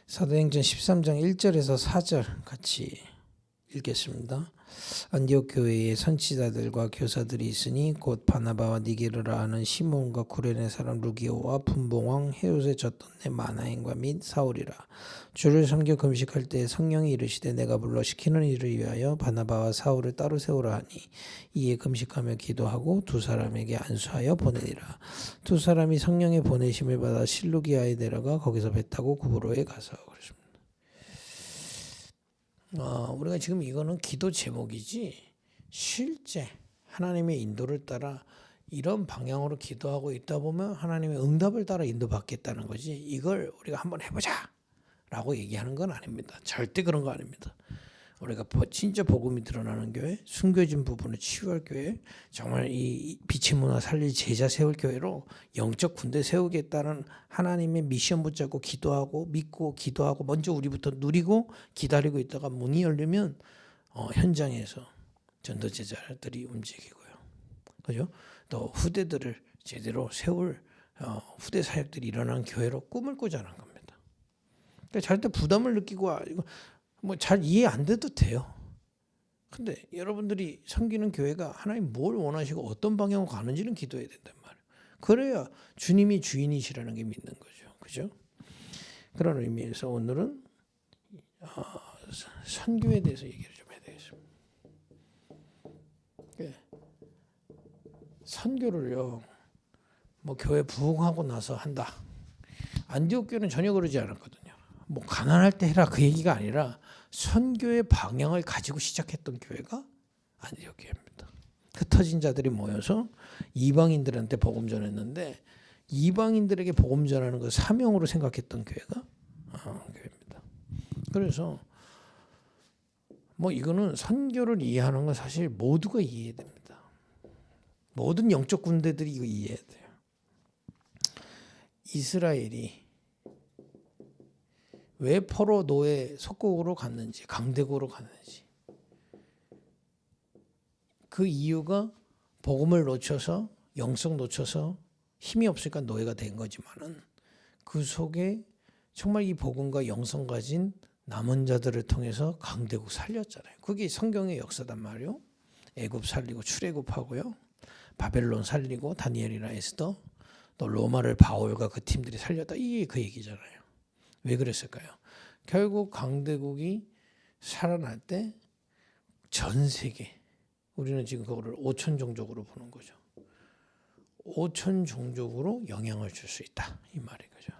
사도행전 13장 1절에서 4절 같이 읽겠습니다. 안디옥 교회에 선지자들과 교사들이 있으니 곧 바나바와 니게르라 하는 시몬과 구레네 사람 루기오와 분봉왕 헤롯의 젖돈네 마나행과 및 사울이라. 주를 섬겨 금식할 때 성령이 이르시되 내가 불러 시키는 일을 위하여 바나바와 사울을 따로 세우라 하니 이에 금식하며 기도하고 두 사람에게 안수하여 보내니라. 두 사람이 성령의 보내심을 받아 실루기아에 내려가 거기서 배 타고 구브로에 가서 그랬습니다. 우리가 지금 이거는 기도 제목이지 실제 하나님의 인도를 따라 이런 방향으로 기도하고 있다 보면 하나님의 응답을 따라 인도받겠다는 거지, 이걸 우리가 한번 해보자 라고 얘기하는 건 아닙니다. 절대 그런 거 아닙니다. 우리가 진짜 복음이 드러나는 교회, 숨겨진 부분을 치유할 교회, 정말 이 빛의 문화 살릴 제자 세울 교회로 영적 군대 세우겠다는 하나님의 미션 붙잡고 기도하고 믿고 기도하고 먼저 우리부터 누리고 기다리고 있다가 문이 열리면 현장에서 전도 제자들이 움직이고요. 그죠? 또 후대들을 제대로 세울 후대 사역들이 일어나는 교회로 꿈을 꾸자는 겁니다. 그러니까 절대 부담을 느끼고 뭐 잘 이해 안 돼도 돼요. 근데 여러분들이 섬기는 교회가 하나님 뭘 원하시고 어떤 방향으로 가는지는 기도해야 된단 말이에요. 그래야 주님이 주인이시라는 게 믿는 거죠. 그죠? 그런 의미에서 오늘은 선교에 대해서 얘기를 좀 해야 되겠습니다. 선교를요, 뭐 교회 부흥하고 나서 한다. 안디옥 교회는 전혀 그러지 않았거든요. 뭐 가난할 때 해라 그 얘기가 아니라 선교의 방향을 가지고 시작했던 교회가 안디옥 교회입니다. 흩어진 자들이 모여서 이방인들한테 복음 전했는데 이방인들에게 복음 전하는 걸 사명으로 생각했던 교회가 교회입니다. 그래서 뭐 이거는 선교를 이해하는 건 사실 모두가 이해해야 됩니다. 모든 영적 군대들이 이거 이해해야 돼요. 이스라엘이 왜 포로 노예 속국으로 갔는지, 강대국으로 갔는지, 그 이유가 복음을 놓쳐서, 영성 놓쳐서 힘이 없으니까 노예가 된 거지만은 그 속에 정말 이 복음과 영성 가진 남은 자들을 통해서 강대국 살렸잖아요. 그게 성경의 역사단 말이요. 애굽 살리고 출애굽하고요, 바벨론 살리고 다니엘이나 에스더, 또 로마를 바울과 그 팀들이 살렸다, 이게 그 얘기잖아요. 왜 그랬을까요? 결국 강대국이 살아날 때 전 세계, 우리는 지금 그거를 5천 종족으로 보는 거죠. 5천 종족으로 영향을 줄 수 있다, 이 말인 거죠.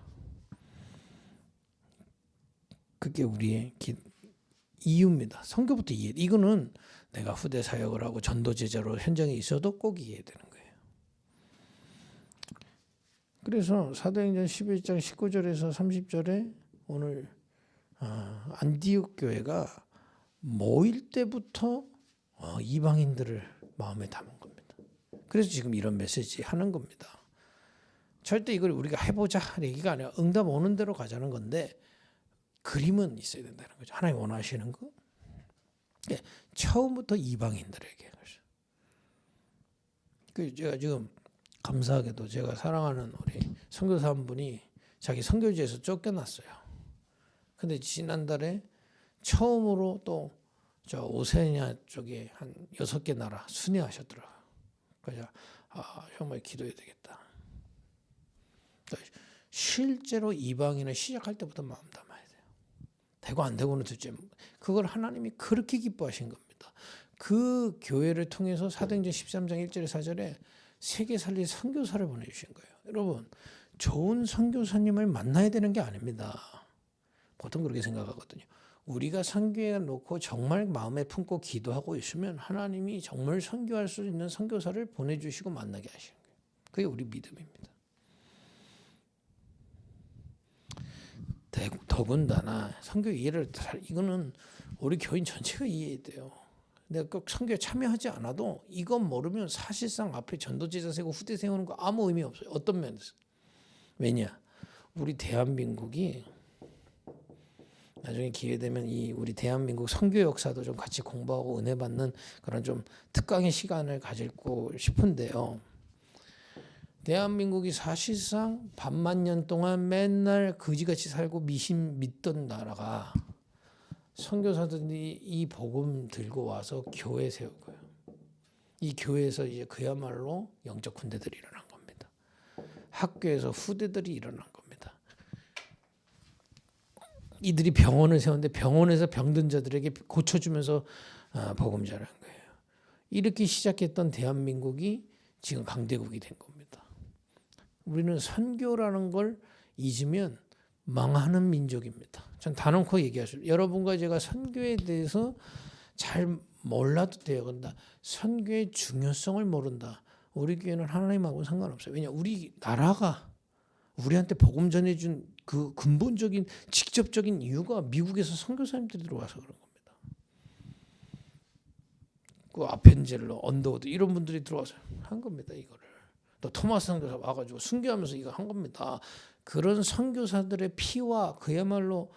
그게 우리의 이유입니다. 선교부터 이해. 이거는 내가 후대 사역을 하고 전도 제자로 현장에 있어도 꼭 이해해야 되는 거예요. 그래서 사도행전 11장 19절에서 30절에 오늘 안디옥 교회가 모일 때부터 이방인들을 마음에 담은 겁니다. 그래서 지금 이런 메시지 하는 겁니다. 절대 이걸 우리가 해보자 얘기가 아니라 응답 오는 대로 가자는 건데 그림은 있어야 된다는 거죠. 하나님 원하시는 거. 처음부터 이방인들에게. 제가 지금 감사하게도 제가 사랑하는 우리 선교사 한 분이 자기 선교지에서 쫓겨났어요. 근데 지난달에 처음으로 또 저 오세니아 쪽에 한 6개 나라 순회하셨더라고요. 그래서 정말 기도해야 되겠다. 실제로 이방인을 시작할 때부터 마음 담아야 돼요. 되고 안 되고는 둘째, 그걸 하나님이 그렇게 기뻐하신 겁니다. 그 교회를 통해서 사도행전 13장 1절에 4절에 세계 살릴 선교사를 보내주신 거예요. 여러분, 좋은 선교사님을 만나야 되는 게 아닙니다. 보통 그렇게 생각하거든요. 우리가 선교에 놓고 정말 마음에 품고 기도하고 있으면 하나님이 정말 선교할 수 있는 선교사를 보내주시고 만나게 하시는 거예요. 그게 우리 믿음입니다. 더군다나 선교 이해를 이거는 우리 교인 전체가 이해해야 돼요. 내가 꼭 선교에 참여하지 않아도 이건 모르면 사실상 앞에 전도제자 세고 후대 세우는 거 아무 의미 없어요. 어떤 면에서. 왜냐? 우리 대한민국이 나중에 기회 되면 이 우리 대한민국 선교 역사도 좀 같이 공부하고 은혜 받는 그런 좀 특강의 시간을 가지고 싶은데요. 대한민국이 사실상 반만 년 동안 맨날 거지같이 살고 믿던 나라가 선교사들이 이 복음 들고 와서 교회 세우고요. 이 교회에서 이제 그야말로 영적 군대들이 일어난 겁니다. 학교에서 후대들이 일어난 겁니다. 이들이 병원을 세웠는데 병원에서 병든 자들에게 고쳐주면서 복음 전한 거예요. 이렇게 시작했던 대한민국이 지금 강대국이 된 겁니다. 우리는 선교라는 걸 잊으면 망하는 민족입니다. 전 단언코 얘기하죠. 여러분과 제가 선교에 대해서 잘 몰라도 돼요. 근데 선교의 중요성을 모른다. 우리 교회는 하나님하고 상관없어요. 왜냐 우리 나라가 우리한테 복음 전해준 그 근본적인 직접적인 이유가 미국에서 선교사님들이 들어와서 그런 겁니다. 그 아펜젤러, 언더우드 이런 분들이 들어와서 한 겁니다. 이거를. 또 토마스 선교사 와가지고 순교하면서 이거 한 겁니다. 그런 선교사들의 피와 그야말로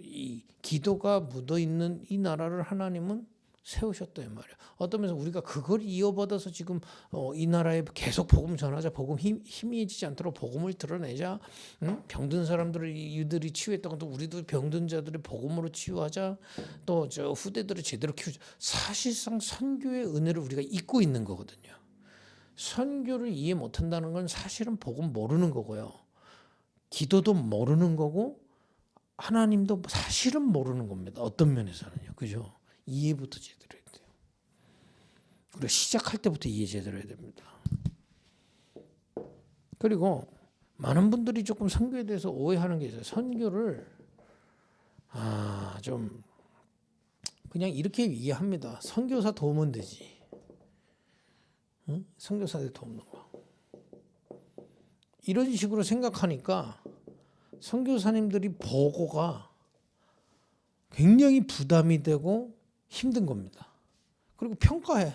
이 기도가 묻어 있는 이 나라를 하나님은 세우셨다 이 말이야. 어떤 면에서 우리가 그걸 이어받아서 지금 이 나라에 계속 복음 전하자, 복음 희미해지지 않도록 복음을 드러내자, 병든 사람들을 이들이 치유했던 것도 우리도 병든 자들의 복음으로 치유하자, 또 저 후대들을 제대로 키우자. 사실상 선교의 은혜를 우리가 잊고 있는 거거든요. 선교를 이해 못한다는 건 사실은 복음 모르는 거고요. 기도도 모르는 거고 하나님도 사실은 모르는 겁니다. 어떤 면에서는요. 그죠? 이해부터 제대로 해야 돼요. 그리고 시작할 때부터 이해 제대로 해야 됩니다. 그리고 많은 분들이 조금 선교에 대해서 오해하는 게 있어요. 선교를 좀 그냥 이렇게 이해합니다. 선교사 도우면 되지. 응? 선교사들 돕는 거. 이런 식으로 생각하니까 선교사님들이 보고가 굉장히 부담이 되고 힘든 겁니다. 그리고 평가해.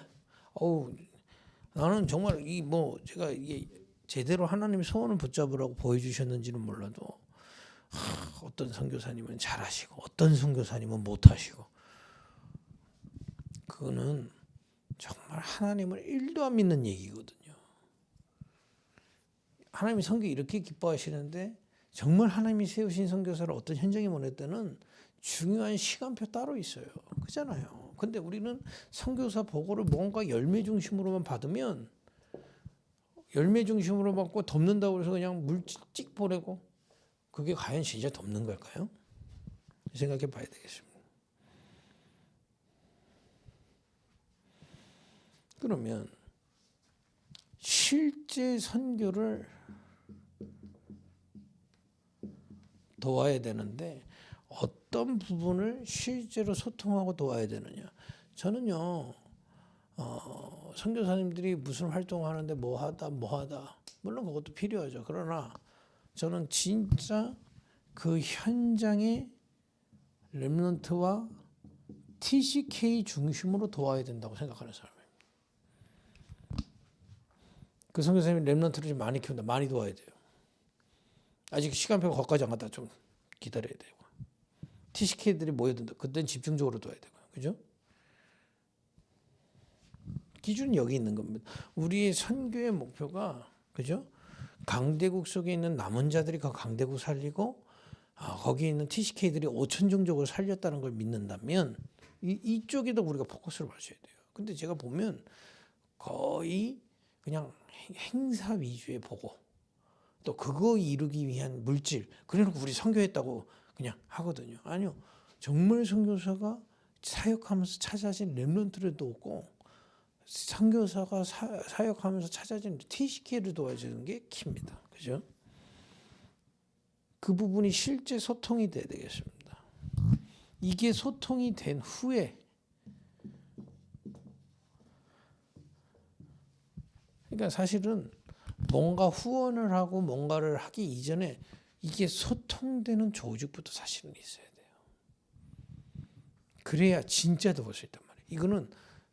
나는 정말 제가 이게 제대로 하나님 소원을 붙잡으라고 보여주셨는지는 몰라도 어떤 선교사님은 잘하시고 어떤 선교사님은 못하시고 그거는 정말 하나님을 1도 안 믿는 얘기거든요. 하나님이 선교 이렇게 기뻐하시는데 정말 하나님이 세우신 선교사를 어떤 현장에 보낼 때는 중요한 시간표 따로 있어요. 그잖아요. 근데 우리는 선교사 보고를 뭔가 열매 중심으로만 받으면 열매 중심으로 받고 덮는다고 해서 그냥 물질 찍 보내고 그게 과연 진짜 덮는 걸까요? 생각해 봐야 되겠습니다. 그러면 실제 선교를 도와야 되는데 어떤 부분을 실제로 소통하고 도와야 되느냐. 저는요. 선교사님들이 무슨 활동하는데 뭐하다 물론 그것도 필요하죠. 그러나 저는 진짜 그 현장의 렘넌트와 TCK 중심으로 도와야 된다고 생각하는 사람입니다. 그 선교사님이 렘넌트를 좀 많이 키운다. 많이 도와야 돼요. 아직 시간표가 거기까지 안 갔다 좀 기다려야 되고 TCK들이 모여든다. 그때는 집중적으로 도와야 되고요. 그죠? 기준은 여기 있는 겁니다. 우리의 선교의 목표가 그죠? 강대국 속에 있는 남은 자들이 그 강대국 살리고 거기에 있는 TCK들이 5천종족을 살렸다는 걸 믿는다면 이쪽에도 우리가 포커스를 맞춰야 돼요. 근데 제가 보면 거의 그냥 행사 위주의 보고 또 그거 이루기 위한 물질 그래놓고 우리 선교했다고 그냥 하거든요. 아니요. 정말 선교사가 사역하면서 찾아진 렘넌트를 돕고 선교사가 사역하면서 찾아진 TCK를 도와주는 게 키입니다. 그죠? 그 부분이 실제 소통이 돼야 되겠습니다. 이게 소통이 된 후에 그러니까 사실은 뭔가 후원을 하고 뭔가를 하기 이전에 이게 소통되는 조직부터 사실은 있어야 돼요. 그래야 진짜 도울 수 있단 말이에요. 이거는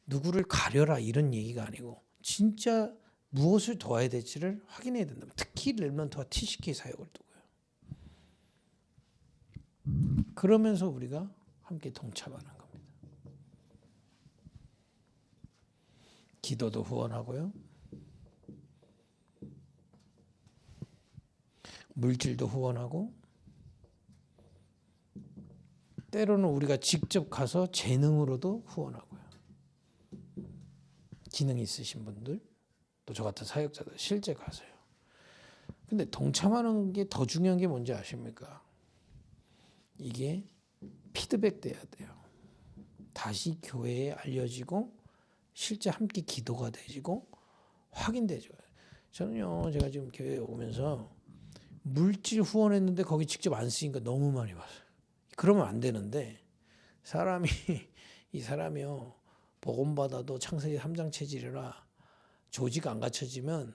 누구를 가려라 이런 얘기가 아니고 진짜 무엇을 도와야 될지를 확인해야 된다. 특히 렘넌트와 TCK 사역을 두고요. 그러면서 우리가 함께 동참하는 겁니다. 기도도 후원하고요. 물질도 후원하고 때로는 우리가 직접 가서 재능으로도 후원하고요. 기능이 있으신 분들 또 저 같은 사역자들 실제 가서요. 근데 동참하는 게 더 중요한 게 뭔지 아십니까? 이게 피드백 돼야 돼요. 다시 교회에 알려지고 실제 함께 기도가 되지고 확인되죠. 저는요, 제가 지금 교회에 오면서 물질 후원했는데 거기 직접 안 쓰니까 너무 많이 봤어요. 그러면 안 되는데 이 사람이요, 복음 받아도 창세기 3장 체질이라 조직 안 갖춰지면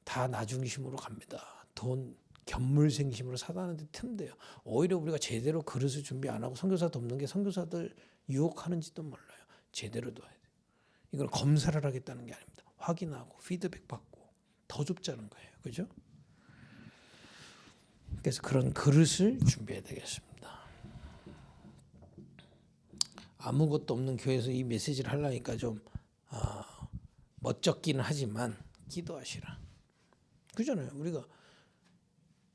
다 나중심으로 갑니다. 돈 견물생심으로 사단한테 틈돼요. 오히려 우리가 제대로 그릇을 준비 안 하고 선교사 돕는 게 선교사들 유혹하는지도 몰라요. 제대로 둬야 돼요. 이걸 검사를 하겠다는 게 아닙니다. 확인하고 피드백 받고 더 좁자는 거예요. 그죠? 그래서 그런 그릇을 준비해야 되겠습니다. 아무것도 없는 교회에서 이 메시지를 하려니까 좀 멋쩍기는 하지만 기도하시라. 그잖아요. 우리가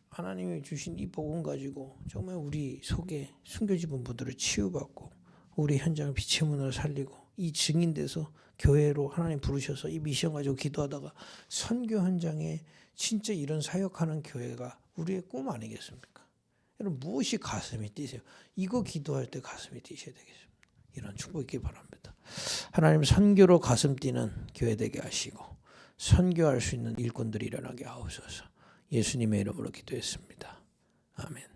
하나님이 주신 이 복음 가지고 정말 우리 속에 숨겨진 분들을 치유받고 우리 현장을 빛의 문으로 살리고 이 증인돼서 교회로 하나님 부르셔서 이 미션 가지고 기도하다가 선교 현장에 진짜 이런 사역하는 교회가 우리의 꿈 아니겠습니까? 여러분 무엇이 가슴이 뛰세요? 이거 기도할 때 가슴이 뛰셔야 되겠습니다. 이런 축복 있기 바랍니다. 하나님 선교로 가슴 뛰는 교회 되게 하시고 선교할 수 있는 일꾼들이 일어나게 하옵소서. 예수님의 이름으로 기도했습니다. 아멘.